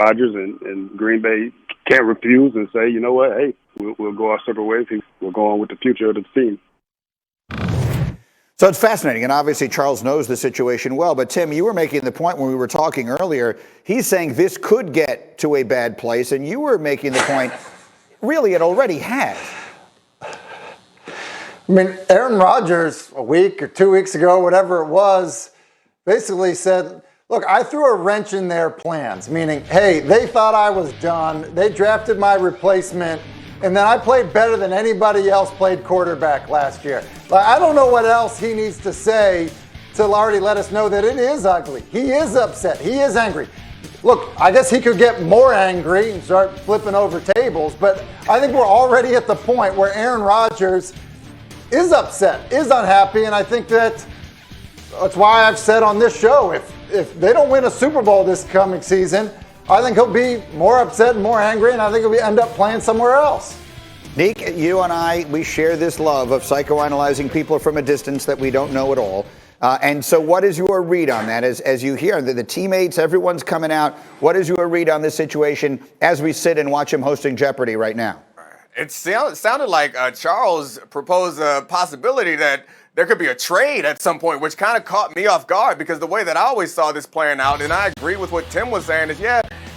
Rodgers and Green Bay can't refuse and say, you know what, hey, we'll go our separate ways. We'll go on with the future of the team. So it's fascinating, and obviously Charles knows the situation well. But Tim, you were making the point when we were talking earlier, he's saying this could get to a bad place, and you were making the point, really it already has. I mean, Aaron Rodgers, a week or 2 weeks ago, whatever it was, basically said, look, I threw a wrench in their plans, meaning, hey, they thought I was done. They drafted my replacement, and then I played better than anybody else played quarterback last year. Like, I don't know what else he needs to say to already let us know that it is ugly. He is upset. He is angry. Look, I guess he could get more angry and start flipping over tables, but I think we're already at the point where Aaron Rodgers is upset, is unhappy, and I think that's why I've said on this show, if they don't win a Super Bowl this coming season, I think he'll be more upset and more angry, and I think he'll end up playing somewhere else. Nick, you and I, we share this love of psychoanalyzing people from a distance that we don't know at all. And so what is your read on that as you hear the teammates, everyone's coming out? What is your read on this situation as we sit and watch him hosting Jeopardy right now? It sounded like Charles proposed a possibility that there could be a trade at some point, which kind of caught me off guard because the way that I always saw this playing out, and I agree with what Tim was saying, is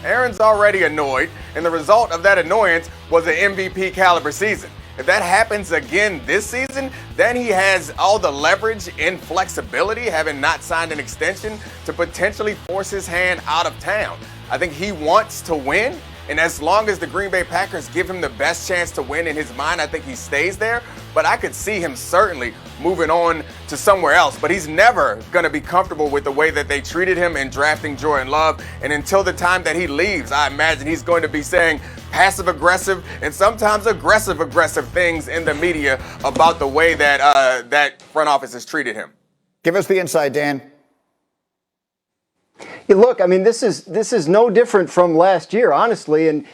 Aaron's already annoyed, and the result of that annoyance was an MVP caliber season. If that happens again this season, then he has all the leverage and flexibility, having not signed an extension, to potentially force his hand out of town. I think he wants to win. And as long as the Green Bay Packers give him the best chance to win in his mind, I think he stays there. But I could see him certainly moving on to somewhere else. But he's never going to be comfortable with the way that they treated him in drafting Jordan Love. And until the time that he leaves, I imagine he's going to be saying passive-aggressive and sometimes aggressive things in the media about the way that that front office has treated him. Give us the insight, Dan. Yeah, look, I mean, this is no different from last year, honestly. And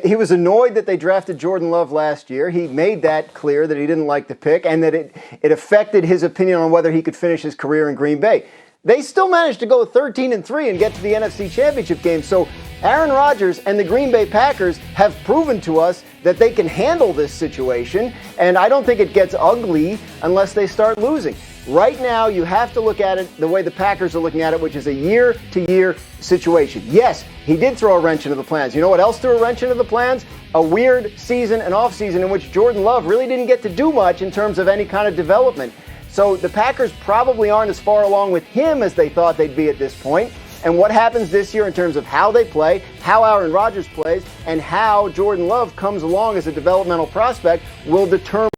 he was annoyed that they drafted Jordan Love last year. He made that clear that he didn't like the pick and that it affected his opinion on whether he could finish his career in Green Bay. They still managed to go 13-3 and get to the NFC Championship game. So Aaron Rodgers and the Green Bay Packers have proven to us that they can handle this situation. And I don't think it gets ugly unless they start losing. Right now, you have to look at it the way the Packers are looking at it, which is a year-to-year situation. Yes, he did throw a wrench into the plans. You know what else threw a wrench into the plans? A weird season and off-season in which Jordan Love really didn't get to do much in terms of any kind of development. So the Packers probably aren't as far along with him as they thought they'd be at this point. And what happens this year in terms of how they play, how Aaron Rodgers plays, and how Jordan Love comes along as a developmental prospect will determine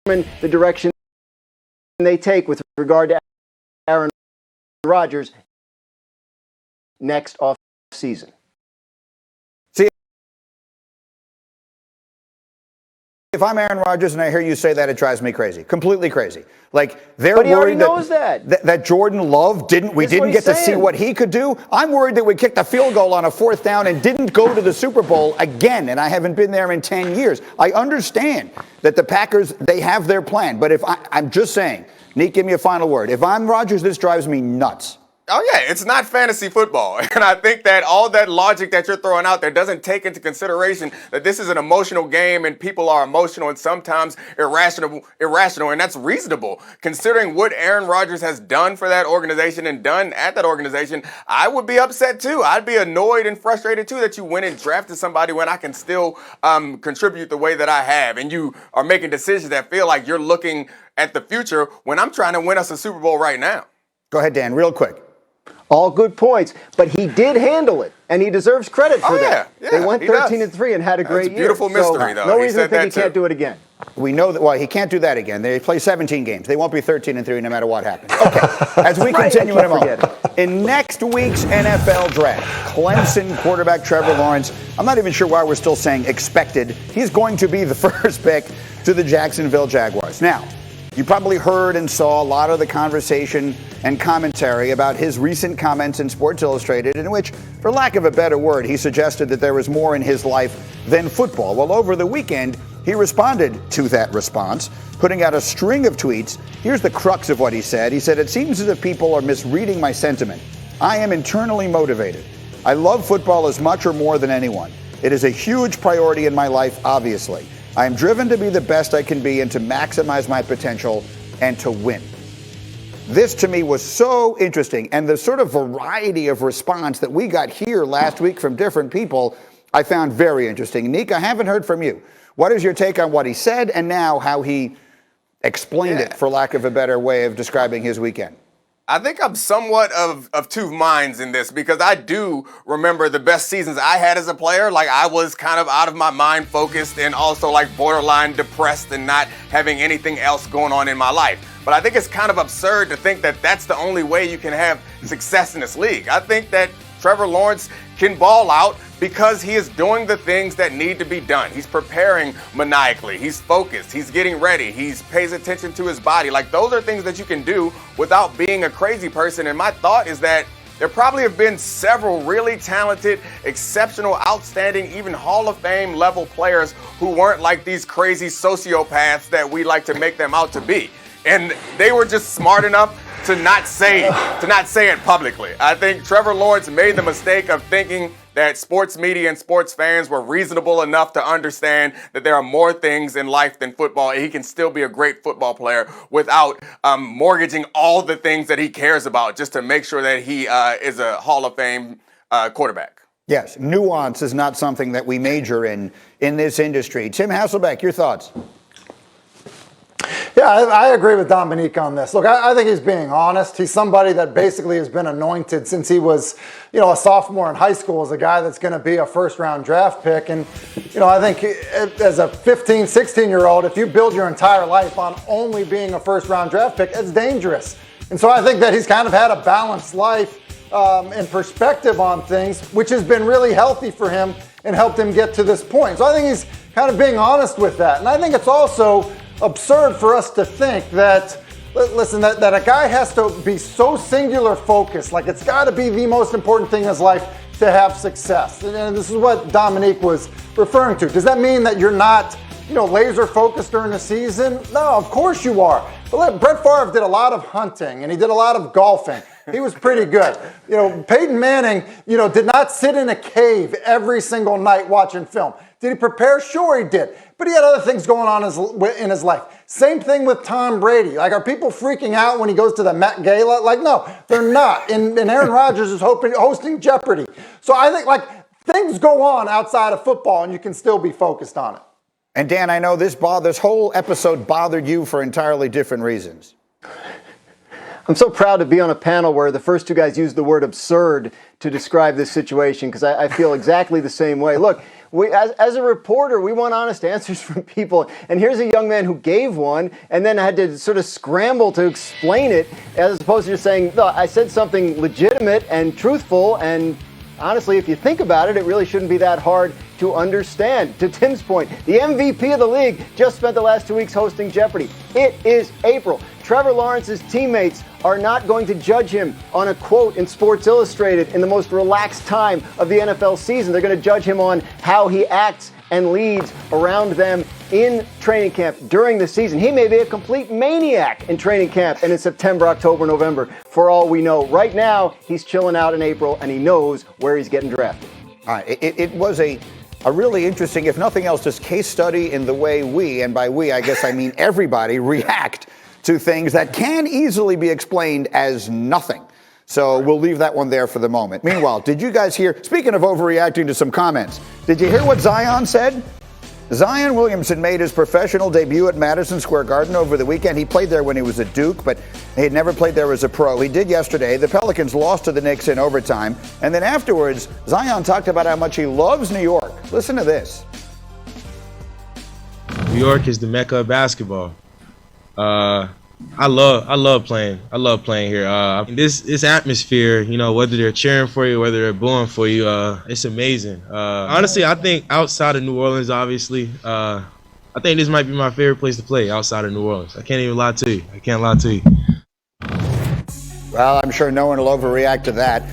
the direction they take with regard to Aaron Rodgers next off season. See, if I'm Aaron Rodgers and I hear you say that, it drives me crazy, completely crazy. Like they're but he worried knows that Jordan Love we didn't get to see what he could do. I'm worried that we kicked a field goal on a 4th down and didn't go to the Super Bowl again, and I haven't been there in 10 years. I understand that the Packers, they have their plan, but if I'm just saying, Nick, give me a final word. If I'm Rodgers, this drives me nuts. Oh, yeah, it's not fantasy football. And I think that all that logic that you're throwing out there doesn't take into consideration that this is an emotional game and people are emotional and sometimes irrational, and that's reasonable. Considering what Aaron Rodgers has done for that organization and done at that organization, I would be upset too. I'd be annoyed and frustrated too that you went and drafted somebody when I can still contribute the way that I have. And you are making decisions that feel like you're looking at the future when I'm trying to win us a Super Bowl right now. Go ahead, Dan, real quick. All good points, but he did handle it, and he deserves credit for that. Yeah, they went 13-3 and had a great year. Beautiful mystery, though. No reason to think he can't do it again. We know that, well, he can't do that again. They play 17 games. They won't be 13-3 no matter what happens. Okay, as we continue in a moment. In next week's NFL draft, Clemson quarterback Trevor Lawrence, I'm not even sure why we're still saying expected. He's going to be the first pick to the Jacksonville Jaguars. Now, you probably heard and saw a lot of the conversation and commentary about his recent comments in Sports Illustrated, in which, for lack of a better word, he suggested that there was more in his life than football. Well, over the weekend, he responded to that response, putting out a string of tweets. Here's the crux of what he said. He said, "It seems as if people are misreading my sentiment. I am internally motivated. I love football as much or more than anyone. It is a huge priority in my life, obviously. I am driven to be the best I can be and to maximize my potential and to win. This to me was so interesting, and the sort of variety of response that we got here last week from different people, I found very interesting. Nick, I haven't heard from you. What is your take on what he said and now how he explained it, for lack of a better way of describing his weekend? I think I'm somewhat of two minds in this, because I do remember the best seasons I had as a player. Like, I was kind of out of my mind focused and also like borderline depressed and not having anything else going on in my life. But I think it's kind of absurd to think that that's the only way you can have success in this league. I think that Trevor Lawrence can ball out because he is doing the things that need to be done. He's preparing maniacally. He's focused. He's getting ready. He pays attention to his body. Like, those are things that you can do without being a crazy person. And my thought is that there probably have been several really talented, exceptional, outstanding, even Hall of Fame level players who weren't like these crazy sociopaths that we like to make them out to be. And they were just smart enough to not say it publicly. I think Trevor Lawrence made the mistake of thinking that sports media and sports fans were reasonable enough to understand that there are more things in life than football, and he can still be a great football player without mortgaging all the things that he cares about just to make sure that he is a Hall of Fame quarterback. Yes, nuance is not something that we major in this industry. Tim Hasselbeck, your thoughts? Yeah, I agree with Domonique on this. Look, I think he's being honest. He's somebody that basically has been anointed since he was, a sophomore in high school as a guy that's going to be a first-round draft pick. And, I think as a 15, 16-year-old, if you build your entire life on only being a first-round draft pick, it's dangerous. And so I think that he's kind of had a balanced life and perspective on things, which has been really healthy for him and helped him get to this point. So I think he's kind of being honest with that. And I think it's also absurd for us to think that, listen, that a guy has to be so singular focused, like it's got to be the most important thing in his life to have success. And this is what Domonique was referring to. Does that mean that you're not, laser focused during the season? No, of course you are. But look, Brett Favre did a lot of hunting and he did a lot of golfing. He was pretty good. Peyton Manning, did not sit in a cave every single night watching film. Did he prepare? Sure he did. But he had other things going on in his life. Same thing with Tom Brady. Like, are people freaking out when he goes to the Met Gala? Like, no, they're not. And Aaron Rodgers is hosting Jeopardy. So I think, things go on outside of football and you can still be focused on it. And Dan, I know this whole episode bothered you for entirely different reasons. I'm so proud to be on a panel where the first two guys used the word absurd to describe this situation, because I feel exactly the same way. Look, as a reporter, we want honest answers from people. And here's a young man who gave one and then had to sort of scramble to explain it, as opposed to just saying, no, I said something legitimate and truthful. And honestly, if you think about it, it really shouldn't be that hard to understand. To Tim's point, the MVP of the league just spent the last 2 weeks hosting Jeopardy. It is April. Trevor Lawrence's teammates are not going to judge him on a quote in Sports Illustrated in the most relaxed time of the NFL season. They're going to judge him on how he acts and leads around them in training camp during the season. He may be a complete maniac in training camp and in September, October, November, for all we know. Right now, he's chilling out in April, and he knows where he's getting drafted. All right. It was a really interesting, if nothing else, just case study in the way we, and by we, I guess I mean everybody, react to things that can easily be explained as nothing. So we'll leave that one there for the moment. Meanwhile, did you guys hear, speaking of overreacting to some comments, did you hear what Zion said? Zion Williamson made his professional debut at Madison Square Garden over the weekend. He played there when he was at Duke, but he had never played there as a pro. He did yesterday. The Pelicans lost to the Knicks in overtime. And then afterwards, Zion talked about how much he loves New York. Listen to this. New York is the mecca of basketball. I love playing here. This atmosphere, whether they're cheering for you, whether they're booing for you, it's amazing. Honestly, I think outside of New Orleans, obviously, I think this might be my favorite place to play outside of New Orleans. I can't even lie to you. I can't lie to you. Well, I'm sure no one will overreact to that.